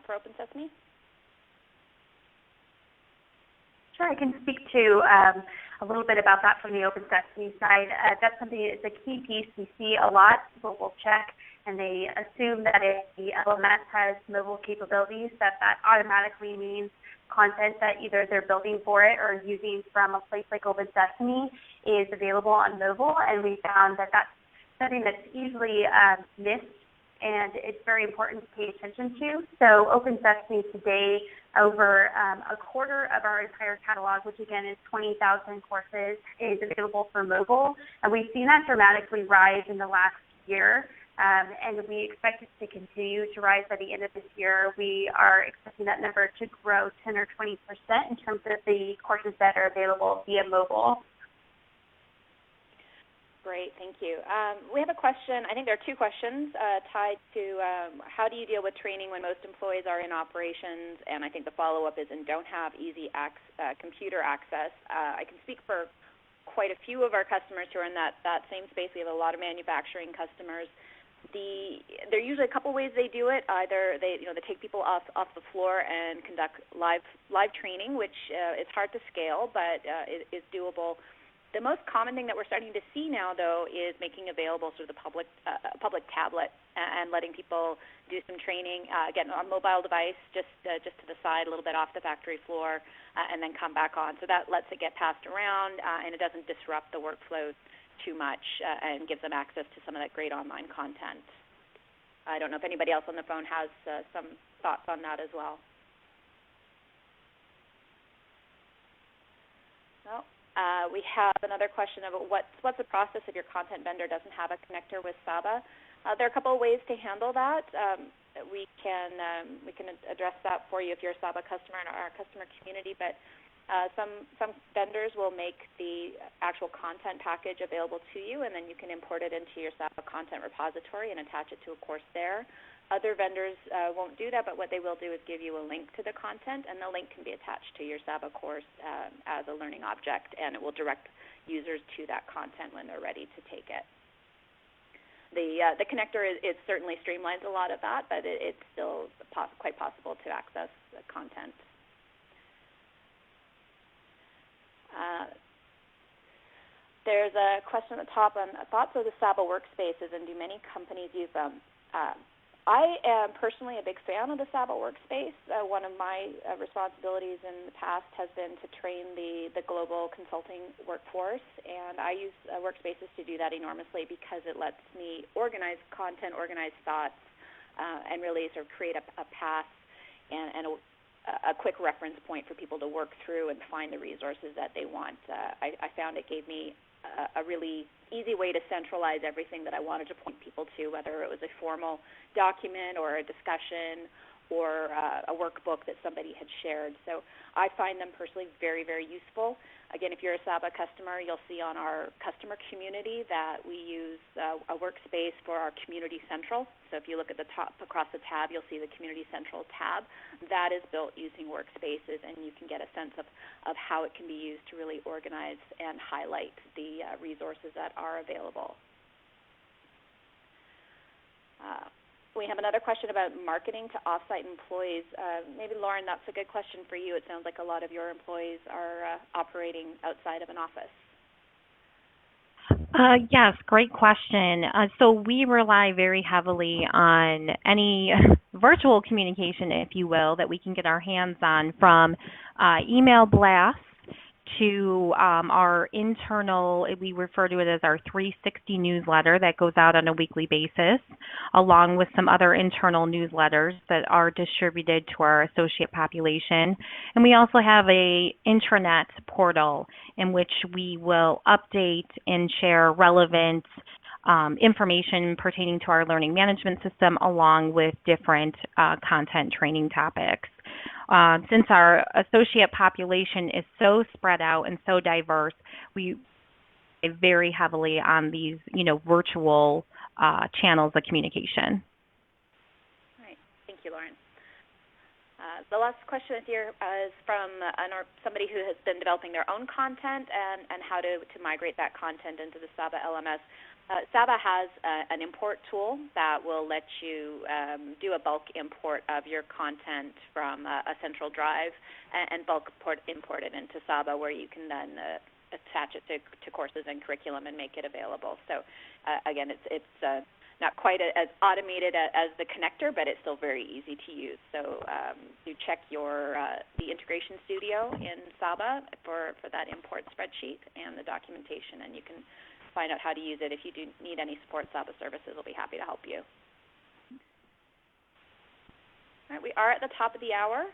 for Open Sesame. Sure, I can speak to a little bit about that from the Open Sesame side. That's something that's a key piece we see a lot. People will check and they assume that if the LMS has mobile capabilities, that automatically means content that either they're building for it or using from a place like Open Sesame is available on mobile. And we found that that's something that's easily missed, and it's very important to pay attention to. So Open Sesame today, over a quarter of our entire catalog, which again is 20,000 courses, is available for mobile. And we've seen that dramatically rise in the last year. And we expect it to continue to rise by the end of this year. We are expecting that number to grow 10 or 20% in terms of the courses that are available via mobile. Great, thank you. We have a question. I think there are two questions tied to how do you deal with training when most employees are in operations, and I think the follow-up is and don't have easy computer access. I can speak for quite a few of our customers who are in that same space. We have a lot of manufacturing customers. There are usually a couple ways they do it. Either they take people off the floor and conduct live training, which is hard to scale, but is doable. The most common thing that we're starting to see now, though, is making available sort of the public tablet and letting people do some training, again, on a mobile device, just to the side, a little bit off the factory floor, and then come back on. So that lets it get passed around, and it doesn't disrupt the workflow too much and gives them access to some of that great online content. I don't know if anybody else on the phone has some thoughts on that as well. Well, we have another question of what's the process if your content vendor doesn't have a connector with Saba? There are a couple of ways to handle that. We can address that for you if you're a Saba customer in our customer community, but some vendors will make the actual content package available to you, and then you can import it into your Saba content repository and attach it to a course there. Other vendors won't do that, but what they will do is give you a link to the content, and the link can be attached to your Saba course as a learning object, and it will direct users to that content when they're ready to take it. The connector it certainly streamlines a lot of that, but it's still quite possible to access the content. There's a question at the top on thoughts of the Saba workspaces, and do many companies use them? I am personally a big fan of the Saba workspace. One of my responsibilities in the past has been to train the global consulting workforce, and I use workspaces to do that enormously because it lets me organize content, organize thoughts, and really sort of create a path and a quick reference point for people to work through and find the resources that they want. I found it gave me a really easy way to centralize everything that I wanted to point people to, whether it was a formal document or a discussion or a workbook that somebody had shared. So I find them personally very, very useful. Again, if you're a SABA customer, you'll see on our customer community that we use a workspace for our Community Central. So if you look at the top across the tab, you'll see the Community Central tab. That is built using workspaces, and you can get a sense of how it can be used to really organize and highlight the resources that are available. We have another question about marketing to off-site employees. Maybe, Lauren, that's a good question for you. It sounds like a lot of your employees are operating outside of an office. Yes, great question. So we rely very heavily on any virtual communication, if you will, that we can get our hands on, from email blasts to our internal, we refer to it as our 360 newsletter that goes out on a weekly basis, along with some other internal newsletters that are distributed to our associate population. And we also have a intranet portal in which we will update and share relevant information pertaining to our learning management system, along with different content training topics. Since our associate population is so spread out and so diverse, we rely very heavily on these, virtual channels of communication. All right. Thank you, Lauren. The last question here is from somebody who has been developing their own content and how to migrate that content into the SABA LMS. SABA has an import tool that will let you do a bulk import of your content from a central drive and bulk import it into SABA, where you can then attach it to courses and curriculum and make it available. So again, it's not quite as automated as the connector, but it's still very easy to use. So you check the Integration Studio in SABA for that import spreadsheet and the documentation, and you can find out how to use it. If you do need any support, SABA services will be happy to help you. All right, we are at the top of the hour,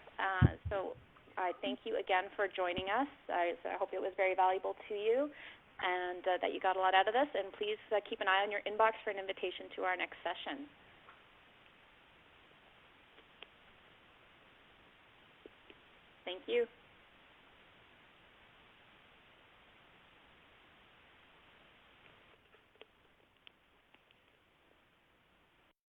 so I thank you again for joining us. I hope it was very valuable to you, and that you got a lot out of this. And please keep an eye on your inbox for an invitation to our next session. Thank you.